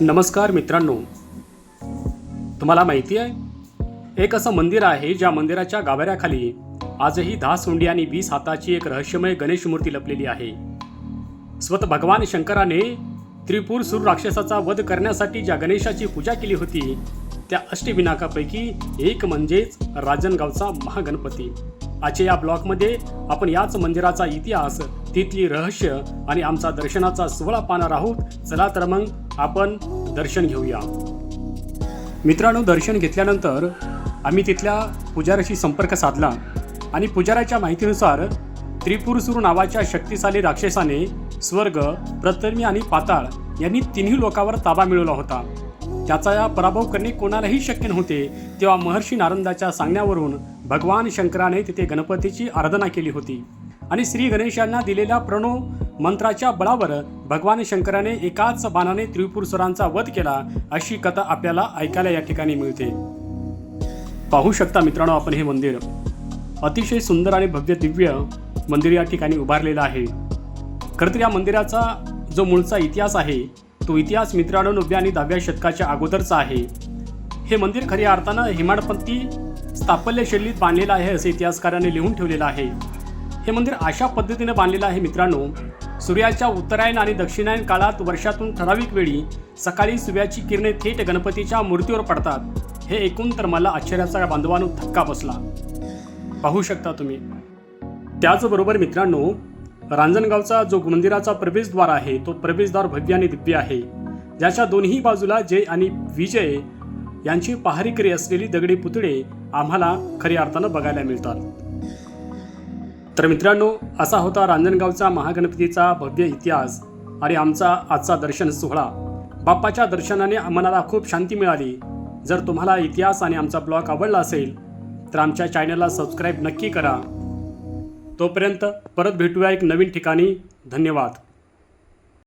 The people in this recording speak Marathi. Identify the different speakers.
Speaker 1: नमस्कार मित्रांनो, तुम्हाला माहिती आहे एक असं मंदिर आहे ज्या मंदिराच्या गाभाऱ्याखाली आजही 10 सोंडी आणि 20 हाताची एक रहस्यमय गणेश मूर्ती लपलेली आहे। स्वतः भगवान शंकराने त्रिपुरासुर राक्षसाचा वध करण्यासाठी ज्या गणेशाची पूजा केली होती त्या अष्टविनायकापैकी एक म्हणजेच रांजणगावचा महागणपती। आजच्या या ब्लॉगमध्ये आपण याच मंदिराचा इतिहास, तिथली रहस्य आणि आमचा दर्शनाचा सोहळा पाहणार आहोत। चला तर मग आपण दर्शन घेऊया। मित्रांनो, दर्शन घेतल्यानंतर आम्ही तिथल्या पुजाऱ्याशी संपर्क साधला आणि पुजाऱ्याच्या माहितीनुसार त्रिपुरासुर नावाच्या शक्तिशाली राक्षसाने स्वर्ग, पृथ्वी आणि पाताळ यांनी तिन्ही लोकांवर ताबा मिळवला होता। त्याचा या पराभव करणे कोणालाही शक्य नव्हते। तेव्हा महर्षी नारदाच्या सांगण्यावरून भगवान शंकराने तिथे गणपतीची आराधना केली होती आणि श्री गणेशांना दिलेल्या प्रणव मंत्राच्या बळावर भगवान शंकराने एकाच बाणाने त्रिपुरासुरांचा वध केला, अशी कथा आपल्याला ऐकायला या ठिकाणी मिळते। पाहू शकता मित्रांनो, आपण हे मंदिर अतिशय सुंदर आणि भव्य दिव्य मंदिर या ठिकाणी उभारलेलं आहे। खरं तर या मंदिराचा जो मूळचा इतिहास आहे तो इतिहास मित्रांनो 9व्या आणि 10व्या शतकाच्या अगोदरचा आहे। हे मंदिर खऱ्या अर्थानं हेमाडपंथी स्थापत्य शैलीत बांधलेलं आहे असे इतिहासकारांनी लिहून ठेवलेलं आहे। हे मंदिर अशा पद्धतीने बांधलेलं आहे मित्रांनो, सूर्याच्या उत्तरायण आणि दक्षिणायन काळात वर्षातून ठराविक वेळी सकाळी सूर्याची किरणे थेट गणपतीच्या मूर्तीवर पडतात। हे ऐकून तर मला आश्चर्याचा बांधवांनो धक्का बसला। पाहू शकता तुम्ही। त्याचबरोबर मित्रांनो, रांजणगावचा जो मंदिराचा प्रवेशद्वार आहे तो प्रवेशद्वार भव्य आणि दिव्य आहे, ज्याच्या दोन्ही बाजूला जय आणि विजय यांची पहारेकरी असलेली दगडी पुतळे आम्हाला खऱ्या अर्थानं बघायला मिळतात। तर मित्रांनो, असा होता रांजणगावचा महागणपतीचा भव्य इतिहास आणि आमचा आजचा दर्शन सोहळा। बाप्पाच्या दर्शनाने मनाला खूप शांती मिळाली। जर तुम्हाला इतिहास आणि आमचा ब्लॉग आवडला असेल तर आमच्या चॅनलला सबस्क्राईब नक्की करा। तोपर्यंत परत भेटूया एक नवीन ठिकाणी। धन्यवाद।